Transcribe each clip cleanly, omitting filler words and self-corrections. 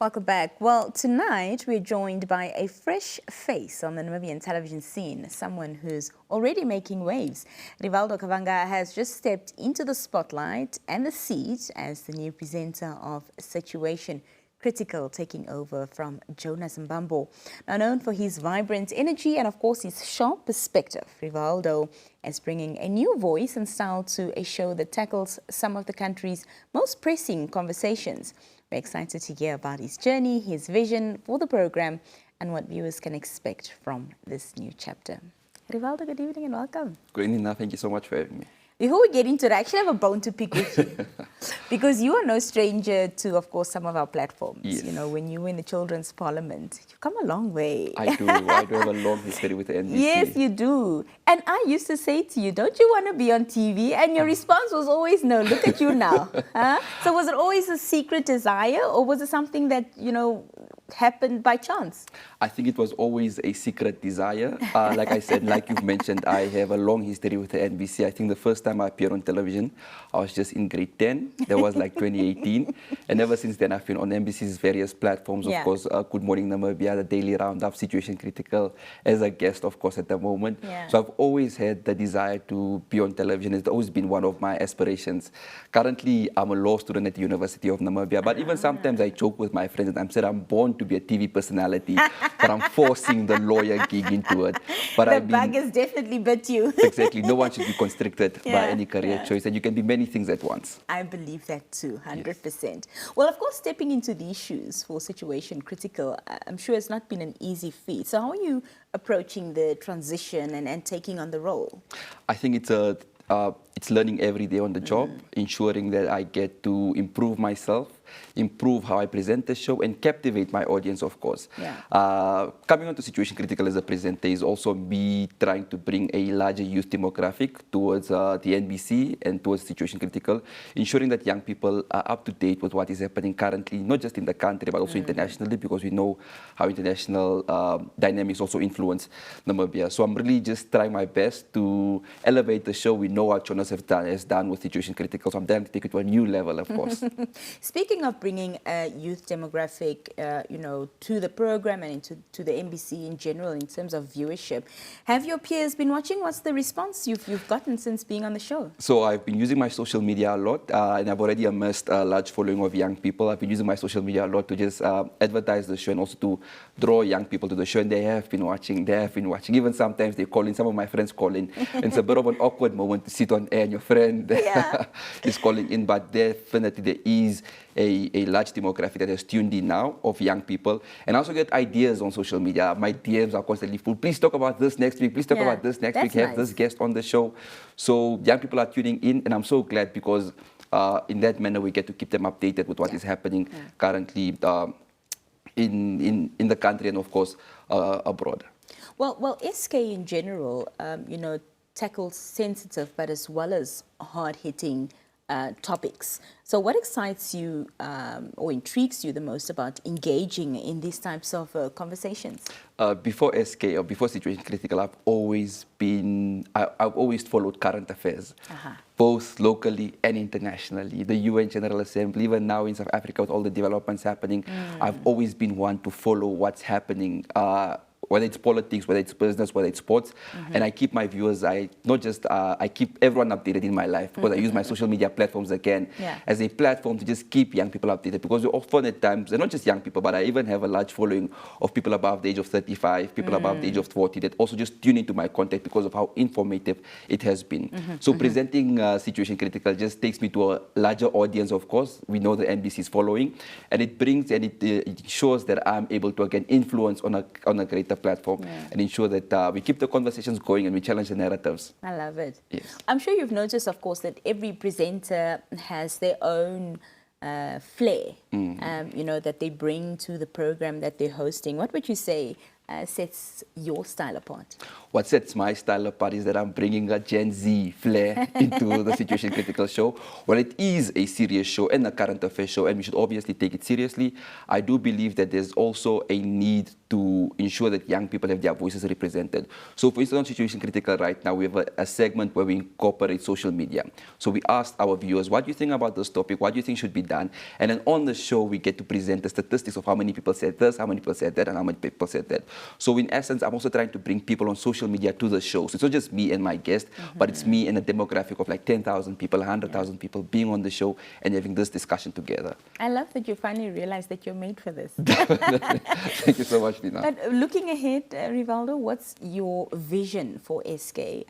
Welcome back. Well, tonight we're joined by a fresh face on the Namibian television scene, someone who's already making waves. Rivaldo Kavanga has just stepped into the spotlight and the seat as the new presenter of Situation Kritikal, taking over from Jonas Mbambo. Now known for his vibrant energy and of course his sharp perspective, Rivaldo is bringing a new voice and style to a show that tackles some of the country's most pressing conversations. We're excited to hear about his journey, his vision for the program, and what viewers can expect from this new chapter. Rivaldo, good evening and welcome. Good evening, thank you so much for having me. Before we get into it, I actually have a bone to pick with you. Because you are no stranger to, of course, some of our platforms. Yes. You know, when you were in the Children's Parliament, you've come a long way. I do have a long history with the NBC. Yes, you do. And I used to say to you, don't you want to be on TV? And your response was always, no, look at you now. Huh? So was it always a secret desire, or was it something that, you know, happened by chance? I think it was always a secret desire. Like I said, like you've mentioned, I have a long history with the NBC. I think the first time I appeared on television, I was just in grade 10. That was like 2018. And ever since then, I've been on NBC's various platforms, of course, Good Morning Namibia, the Daily Roundup, Situation Kritikal, as a guest, of course, at the moment. Yeah. So I've always had the desire to be on television. It's always been one of my aspirations. Currently, I'm a law student at the University of Namibia, but even sometimes I joke with my friends and I'm saying I'm born to be a TV personality, but I'm forcing the lawyer gig into it. But the bug has definitely bit you. Exactly. No one should be constricted by any career choice, and you can be many things at once. I believe that too, 100%. Yes. Well, of course, stepping into these shoes for Situation Kritikal, I'm sure it's not been an easy feat. So how are you approaching the transition and taking on the role? I think it's learning every day on the job, ensuring that I get to improve myself, improve how I present the show, and captivate my audience, of course. Yeah. Coming on to Situation Kritikal as a presenter is also me trying to bring a larger youth demographic towards the NBC and towards Situation Kritikal, ensuring that young people are up to date with what is happening currently, not just in the country, but also internationally, because we know how international dynamics also influence Namibia. So I'm really just trying my best to elevate the show. We know what Jonas has done with Situation Kritikal, so I'm trying to take it to a new level, of course. Speaking of bringing a youth demographic, you know, to the program and to the NBC in general in terms of viewership, have your peers been watching? What's the response you've gotten since being on the show? So I've been using my social media a lot, and I've already amassed a large following of young people. I've been using my social media a lot to just advertise the show and also to draw young people to the show, and they have been watching. Even sometimes they call in, some of my friends call in, and it's a bit of an awkward moment to sit on air and your friend is calling in, but definitely there is a large demographic that has tuned in now of young people. And I also get ideas on social media. My DMs are constantly full. Please talk about this next week. Please talk about this next week. Have this guest on the show. So young people are tuning in, and I'm so glad because in that manner we get to keep them updated with what is happening currently in the country and of course abroad. Well, SK in general, you know, tackles sensitive but as well as hard-hitting topics. So what excites you or intrigues you the most about engaging in these types of conversations? Before SK or before Situation Kritikal, I've always followed current affairs, both locally and internationally. The UN General Assembly, even now in South Africa with all the developments happening, I've always been one to follow what's happening, whether it's politics, whether it's business, whether it's sports. And I keep my viewers, I keep everyone updated in my life because I use my social media platforms again as a platform to just keep young people updated, because we often at times, and not just young people, but I even have a large following of people above the age of 35, people above the age of 40 that also just tune into my content because of how informative it has been. So presenting Situation Kritikal just takes me to a larger audience, of course. We know the NBC is following, and it brings and it shows that I'm able to again influence on a greater platform and ensure that we keep the conversations going and we challenge the narratives. I love it. Yes. I'm sure you've noticed, of course, that every presenter has their own flair, you know, that they bring to the program that they're hosting. What would you say sets your style apart? what sets my style apart is that I'm bringing a Gen Z flair into the Situation Critical show. While it is a serious show and a current affairs show, and we should obviously take it seriously, I do believe that there's also a need to ensure that young people have their voices represented. So for instance, on Situation Critical right now, we have a segment where we incorporate social media. So we asked our viewers, what do you think about this topic? What do you think should be done? And then on the show, we get to present the statistics of how many people said this, how many people said that, and how many people said that. So in essence, I'm also trying to bring people on social media to the show. So it's not just me and my guest, but it's me and a demographic of like 10,000 people, 100,000 people being on the show and having this discussion together. I love that you finally realized that you're made for this. Thank you so much, Nina. But looking ahead, Rivaldo, what's your vision for SK?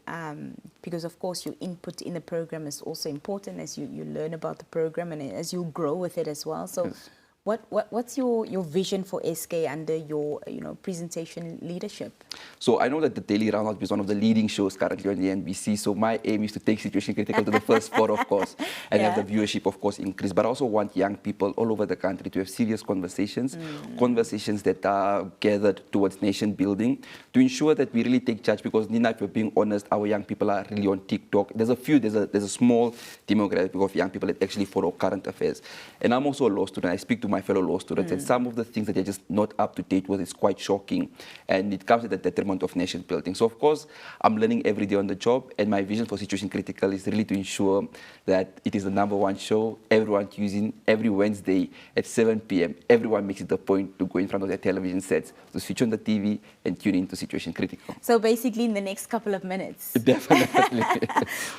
Because of course your input in the program is also important as you learn about the program and as you grow with it as well. So yes. What's your vision for SK under your presentation leadership? So I know that the Daily Roundup is one of the leading shows currently on the NBC. So my aim is to take Situation Critical to the first spot, of course, and have the viewership, of course, increase. But I also want young people all over the country to have serious conversations, conversations that are gathered towards nation building, to ensure that we really take charge. Because Nina, if we're being honest, our young people are really on TikTok. There's a small demographic of young people that actually follow current affairs. And I'm also a law student. I speak to my fellow law students, and some of the things that they're just not up to date with is quite shocking, and it comes at the detriment of nation building. So of course, I'm learning every day on the job, and my vision for Situation Critical is really to ensure that it is the #1 show, everyone tunes in every Wednesday at 7 p.m. Everyone makes it a point to go in front of their television sets, to switch on the TV and tune into Situation Critical. So basically in the next couple of minutes. Definitely.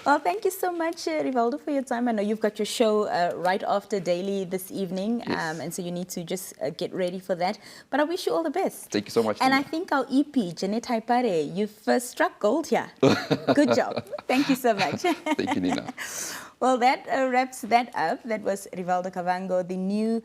Well, thank you so much, Rivaldo, for your time. I know you've got your show right after Daily this evening, yes. And so you need to just get ready for that. But I wish you all the best. Thank you so much. And Nina. I think our EP, Janet Haipare, you've struck gold here. Good job. Thank you so much. Thank you, Nina. Well, that wraps that up. That was Rivaldo Kavanga, the new